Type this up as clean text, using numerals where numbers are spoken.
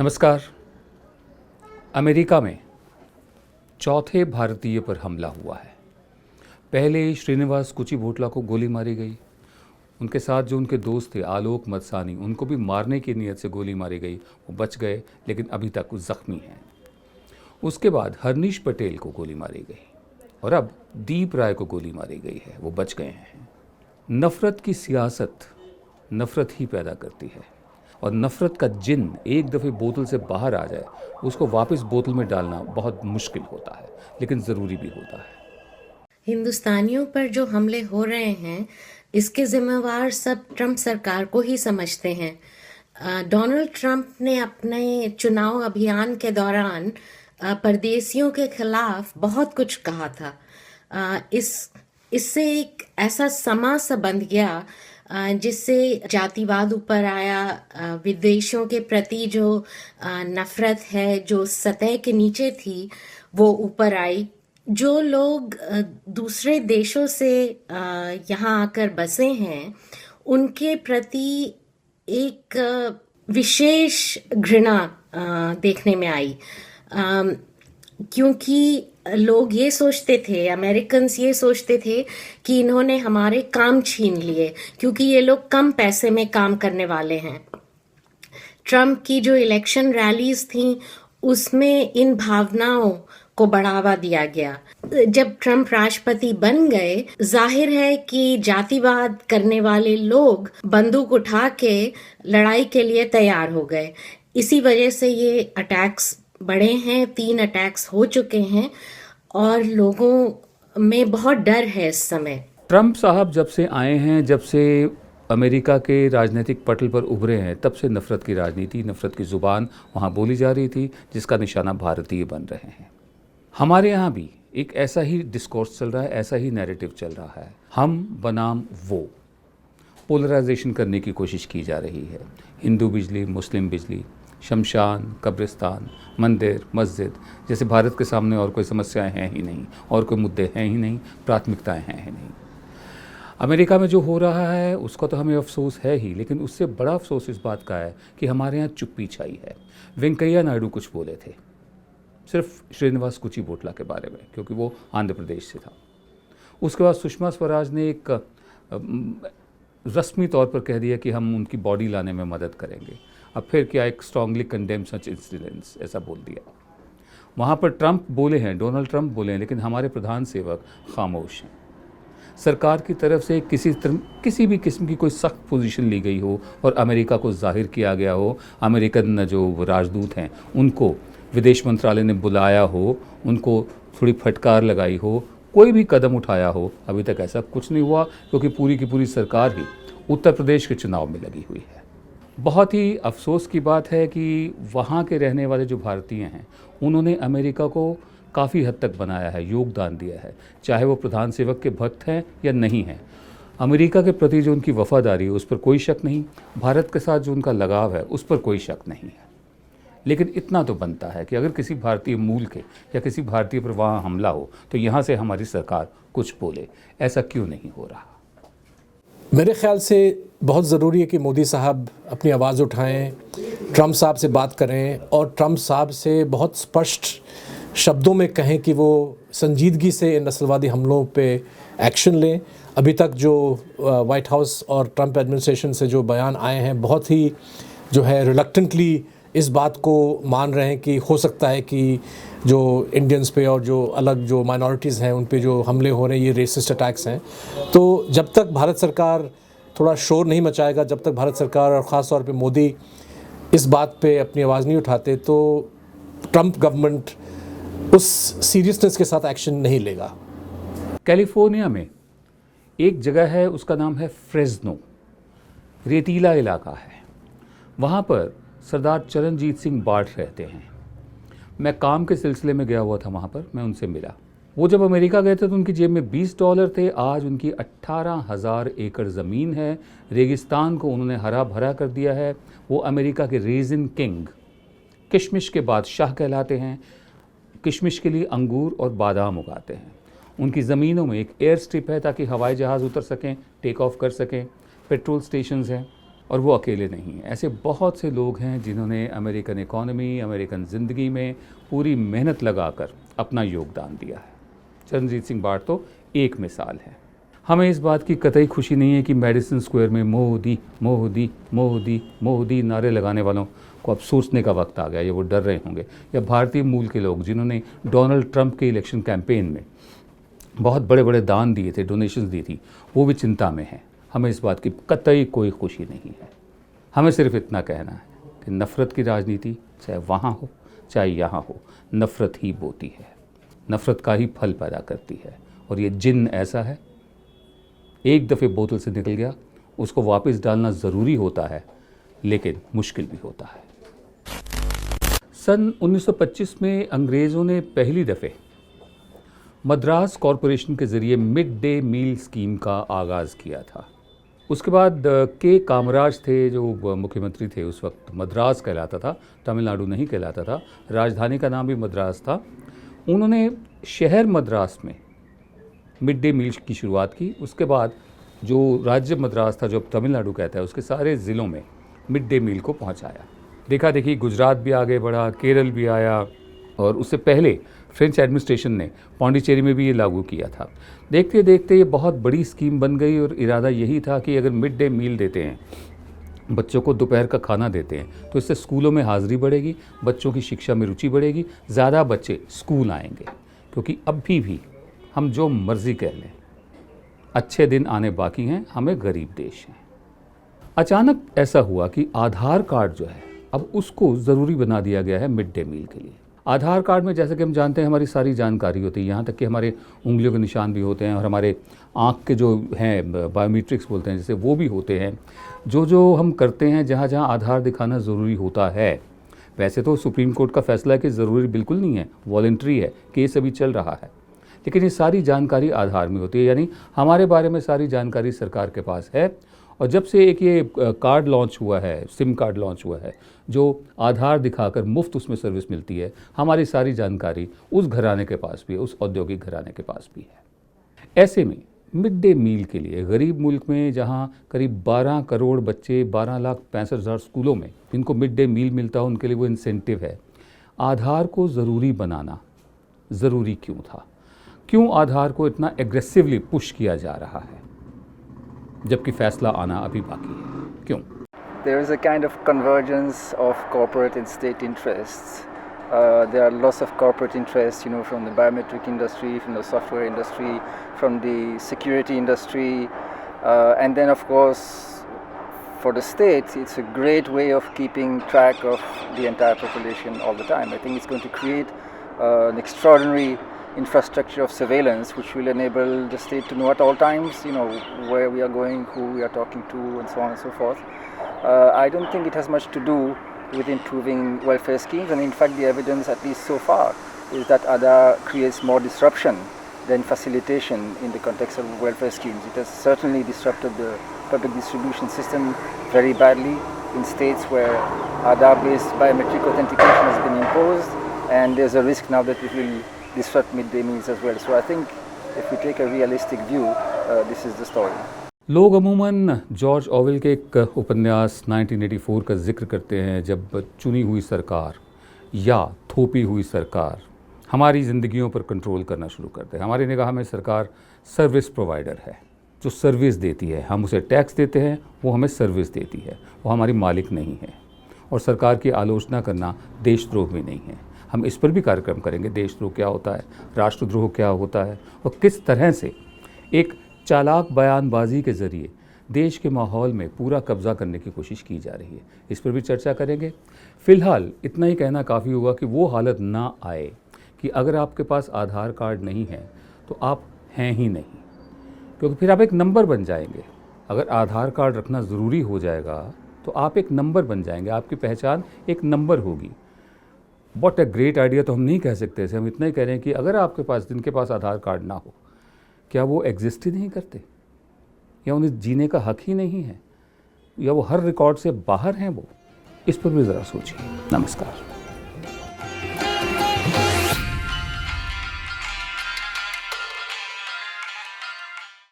नमस्कार। अमेरिका में चौथे भारतीय पर हमला हुआ है। पहले श्रीनिवास कुचिभोटला को गोली मारी गई। उनके साथ जो उनके दोस्त थे आलोक मत्सानी, उनको भी मारने की नीयत से गोली मारी गई। वो बच गए लेकिन अभी तक वो जख्मी हैं। उसके बाद हरनीश पटेल को गोली मारी गई और अब दीप राय को गोली मारी गई है। वो बच गए हैं। नफ़रत की सियासत नफ़रत ही पैदा करती है और नफ़रत का जिन एक दफ़े बोतल से बाहर आ जाए उसको वापस बोतल में डालना बहुत मुश्किल होता है, लेकिन ज़रूरी भी होता है। हिंदुस्तानियों पर जो हमले हो रहे हैं इसके जिम्मेवार सब ट्रंप सरकार को ही समझते हैं। डोनाल्ड ट्रंप ने अपने चुनाव अभियान के दौरान परदेशियों के खिलाफ बहुत कुछ कहा था। इससे एक ऐसा समा सा बंध गया जिससे जातिवाद ऊपर आया। विदेशों के प्रति जो नफरत है जो सतह के नीचे थी वो ऊपर आई। जो लोग दूसरे देशों से यहाँ आकर बसे हैं उनके प्रति एक विशेष घृणा देखने में आई, क्योंकि लोग ये सोचते थे, अमेरिकन्स ये सोचते थे कि इन्होंने हमारे काम छीन लिए क्योंकि ये लोग कम पैसे में काम करने वाले हैं। ट्रंप की जो इलेक्शन रैलीज थी उसमें इन भावनाओं को बढ़ावा दिया गया। जब ट्रंप राष्ट्रपति बन गए, जाहिर है कि जातिवाद करने वाले लोग बंदूक उठा के लड़ाई के लिए तैयार हो गए। इसी वजह से ये अटैक्स बढ़े हैं। 3 अटैक्स हो चुके हैं और लोगों में बहुत डर है इस समय। ट्रंप साहब जब से आए हैं, जब से अमेरिका के राजनीतिक पटल पर उभरे हैं, तब से नफ़रत की राजनीति, नफ़रत की ज़ुबान वहाँ बोली जा रही थी, जिसका निशाना भारतीय बन रहे हैं। हमारे यहाँ भी एक ऐसा ही डिस्कोर्स चल रहा है, ऐसा ही नैरेटिव चल रहा है। हम बनाम वो पोलराइजेशन करने की कोशिश की जा रही है। हिंदू बिजली, मुस्लिम बिजली, शमशान, कब्रिस्तान, मंदिर, मस्जिद जैसे भारत के सामने और कोई समस्याएं हैं ही नहीं, और कोई मुद्दे हैं ही नहीं, प्राथमिकताएं हैं ही नहीं। अमेरिका में जो हो रहा है उसका तो हमें अफसोस है ही, लेकिन उससे बड़ा अफसोस इस बात का है कि हमारे यहाँ चुप्पी छाई है। वेंकैया नायडू कुछ बोले थे सिर्फ श्रीनिवास कुचिभोटला के बारे में, क्योंकि वो आंध्र प्रदेश से था। उसके बाद सुषमा स्वराज ने एक रस्मी तौर पर कह दिया कि हम उनकी बॉडी लाने में मदद करेंगे। अब फिर क्या एक स्ट्रांगली कंडेम सच इंसिडेंट्स ऐसा बोल दिया। वहाँ पर ट्रंप बोले हैं, डोनाल्ड ट्रंप बोले हैं, लेकिन हमारे प्रधान सेवक खामोश हैं। सरकार की तरफ से किसी भी किस्म की कोई सख्त पोजीशन ली गई हो और अमेरिका को जाहिर किया गया हो, अमेरिकन जो राजदूत हैं उनको विदेश मंत्रालय ने बुलाया हो, उनको थोड़ी फटकार लगाई हो, कोई भी कदम उठाया हो, अभी तक ऐसा कुछ नहीं हुआ, क्योंकि पूरी की पूरी सरकार ही उत्तर प्रदेश के चुनाव में लगी हुई है। बहुत ही अफसोस की बात है कि वहाँ के रहने वाले जो भारतीय हैं उन्होंने अमेरिका को काफ़ी हद तक बनाया है, योगदान दिया है, चाहे वो प्रधान सेवक के भक्त हैं या नहीं हैं। अमेरिका के प्रति जो उनकी वफादारी है उस पर कोई शक नहीं, भारत के साथ जो उनका लगाव है उस पर कोई शक नहीं है। लेकिन इतना तो बनता है कि अगर किसी भारतीय मूल के या किसी भारतीय पर वहाँ हमला हो तो यहाँ से हमारी सरकार कुछ बोले। ऐसा क्यों नहीं हो रहा? मेरे ख्याल से बहुत ज़रूरी है कि मोदी साहब अपनी आवाज़ उठाएं, ट्रंप साहब से बात करें और ट्रंप साहब से बहुत स्पष्ट शब्दों में कहें कि वो संजीदगी से इन नस्लवादी हमलों पे एक्शन लें। अभी तक जो वाइट हाउस और ट्रंप एडमिनिस्ट्रेशन से जो बयान आए हैं बहुत ही जो है रिलक्टेंटली इस बात को मान रहे हैं कि हो सकता है कि जो इंडियंस पे और जो अलग जो माइनॉरिटीज़ हैं उन पे जो हमले हो रहे हैं ये रेसिस्ट अटैक्स हैं। तो जब तक भारत सरकार थोड़ा शोर नहीं मचाएगा, जब तक भारत सरकार और ख़ास तौर पे मोदी इस बात पे अपनी आवाज़ नहीं उठाते, तो ट्रंप गवर्नमेंट उस सीरियसनेस के साथ एक्शन नहीं लेगा। कैलिफोर्निया में एक जगह है, उसका नाम है फ्रेस्नो, रेतीला इलाका है। वहाँ पर सरदार चरणजीत सिंह बार्ट रहते हैं। मैं काम के सिलसिले में गया हुआ था वहाँ पर, मैं उनसे मिला। वो जब अमेरिका गए थे तो उनकी जेब में $20 थे। आज उनकी 18,000 एकड़ ज़मीन है। रेगिस्तान को उन्होंने हरा भरा कर दिया है। वो अमेरिका के रेजिन किंग, किशमिश के बादशाह कहलाते हैं। किशमिश के लिए अंगूर और बादाम उगाते हैं। उनकी ज़मीनों में एक एयर स्ट्रिप है ताकि हवाई जहाज़ उतर सकें, टेक ऑफ कर सकें। पेट्रोल स्टेशंस हैं और वो अकेले नहीं हैं। ऐसे बहुत से लोग हैं जिन्होंने अमेरिकन इकॉनमी, अमेरिकन ज़िंदगी में पूरी मेहनत लगाकर अपना योगदान दिया है। चरणजीत सिंह बार्ट तो एक मिसाल है। हमें इस बात की कतई खुशी नहीं है कि मेडिसन स्क्वायर में मोदी मोदी मोदी मोदी नारे लगाने वालों को अब सोचने का वक्त आ गया, ये वो डर रहे होंगे, या भारतीय मूल के लोग जिन्होंने डोनाल्ड ट्रंप के इलेक्शन कैंपेन में बहुत बड़े बड़े दान दिए थे, डोनेशंस दी थी, वो भी चिंता में हैं। हमें इस बात की कतई कोई खुशी नहीं है। हमें सिर्फ इतना कहना है कि नफ़रत की राजनीति चाहे वहाँ हो चाहे यहाँ हो, नफ़रत ही बोती है, नफ़रत का ही फल पैदा करती है। और ये जिन ऐसा है, एक दफ़े बोतल से निकल गया, उसको वापस डालना ज़रूरी होता है, लेकिन मुश्किल भी होता है। सन 1925 में अंग्रेज़ों ने पहली दफ़े मद्रास कॉरपोरेशन के ज़रिए मिड डे मील स्कीम का आगाज़ किया था। उसके बाद के कामराज थे जो मुख्यमंत्री थे उस वक्त, मद्रास कहलाता था, तमिलनाडु नहीं कहलाता था, राजधानी का नाम भी मद्रास था। उन्होंने शहर मद्रास में मिड डे मील की शुरुआत की। उसके बाद जो राज्य मद्रास था, जो अब तमिलनाडु कहता है, उसके सारे ज़िलों में मिड डे मील को पहुंचाया। देखा देखी गुजरात भी आगे बढ़ा, केरल भी आया, और उससे पहले फ्रेंच एडमिनिस्ट्रेशन ने पौंडीचेरी में भी ये लागू किया था। देखते देखते ये बहुत बड़ी स्कीम बन गई और इरादा यही था कि अगर मिड डे मील देते हैं, बच्चों को दोपहर का खाना देते हैं, तो इससे स्कूलों में हाज़िरी बढ़ेगी, बच्चों की शिक्षा में रुचि बढ़ेगी, ज़्यादा बच्चे स्कूल आएंगे। क्योंकि अभी भी हम जो मर्ज़ी कह लें, अच्छे दिन आने बाकी हैं, हमें गरीब देश हैं। अचानक ऐसा हुआ कि आधार कार्ड जो है, अब उसको ज़रूरी बना दिया गया है मिड डे मील के लिए। आधार कार्ड में जैसे कि हम जानते हैं हमारी सारी जानकारी होती है, यहाँ तक कि हमारे उंगलियों के निशान भी होते हैं और हमारे आँख के जो हैं बायोमेट्रिक्स बोलते हैं जैसे, वो भी होते हैं। जो हम करते हैं, जहाँ जहाँ आधार दिखाना ज़रूरी होता है, वैसे तो सुप्रीम कोर्ट का फैसला है कि ज़रूरी बिल्कुल नहीं है, वॉलंटरी है, केस अभी चल रहा है, लेकिन ये सारी जानकारी आधार में होती है। यानी हमारे बारे में सारी जानकारी सरकार के पास है। और जब से एक ये कार्ड लॉन्च हुआ है, सिम कार्ड लॉन्च हुआ है, जो आधार दिखाकर मुफ्त उसमें सर्विस मिलती है, हमारी सारी जानकारी उस घराने के पास भी है, उस औद्योगिक घराने के पास भी है। ऐसे में मिड डे मील के लिए गरीब मुल्क में जहां करीब 12 करोड़ बच्चे 12,65,000 स्कूलों में इनको मिड डे मील मिलता है, उनके लिए वो इंसेंटिव है। आधार को ज़रूरी बनाना ज़रूरी क्यों था? क्यों आधार को इतना एग्रेसिवली पुश किया जा रहा है, जबकि फैसला आना अभी बाकी है? क्यों? There is a kind of convergence of corporate and state interests. There are lots of corporate interests, from the biometric industry, from the software industry, from the security industry, and then of course for the state, it's a great way of keeping track of the entire population all the time. I think it's going to create an extraordinary infrastructure of surveillance which will enable the state to know at all times, where we are going, who we are talking to, and so on and so forth. I don't think it has much to do with improving welfare schemes, and in fact the evidence, at least so far, is that Aadhaar creates more disruption than facilitation in the context of welfare schemes. It has certainly disrupted the public distribution system very badly in states where Aadhaar-based biometric authentication has been imposed, and there's a risk now that it will disrupt midday meals as well. So I think if we take a realistic view, this is the story. लोग अमूमन George ऑवेल के एक उपन्यास 1984 का जिक्र करते हैं, जब चुनी हुई सरकार या थोपी हुई सरकार हमारी ज़िंदगियों पर कंट्रोल करना शुरू करते हैं। हमारी निगाह में सरकार सर्विस प्रोवाइडर है, जो सर्विस देती है, हम उसे टैक्स देते हैं, वो हमें सर्विस देती है, वो हमारी मालिक नहीं है। और सरकार की आलोचना करना देशद्रोह भी नहीं है। हम इस पर भी कार्यक्रम करेंगे, देशद्रोह क्या होता है, राष्ट्रद्रोह क्या होता है, और किस तरह से एक चालाक बयानबाजी के ज़रिए देश के माहौल में पूरा कब्ज़ा करने की कोशिश की जा रही है। इस पर भी चर्चा करेंगे। फ़िलहाल इतना ही कहना काफ़ी होगा कि वो हालत ना आए कि अगर आपके पास आधार कार्ड नहीं है तो आप हैं ही नहीं, क्योंकि फिर आप एक नंबर बन जाएंगे। अगर आधार कार्ड रखना ज़रूरी हो जाएगा तो आप एक नंबर बन जाएंगे, आपकी पहचान एक नंबर होगी। व्हाट अ ग्रेट आइडिया तो हम नहीं कह सकते थे, हम इतना ही कह रहे हैं कि अगर आपके पास, जिनके पास आधार कार्ड ना हो, क्या वो एग्जिस्ट ही नहीं करते, या उन्हें जीने का हक ही नहीं है, या वो हर रिकॉर्ड से बाहर हैं? वो इस पर भी ज़रा सोचिए। नमस्कार।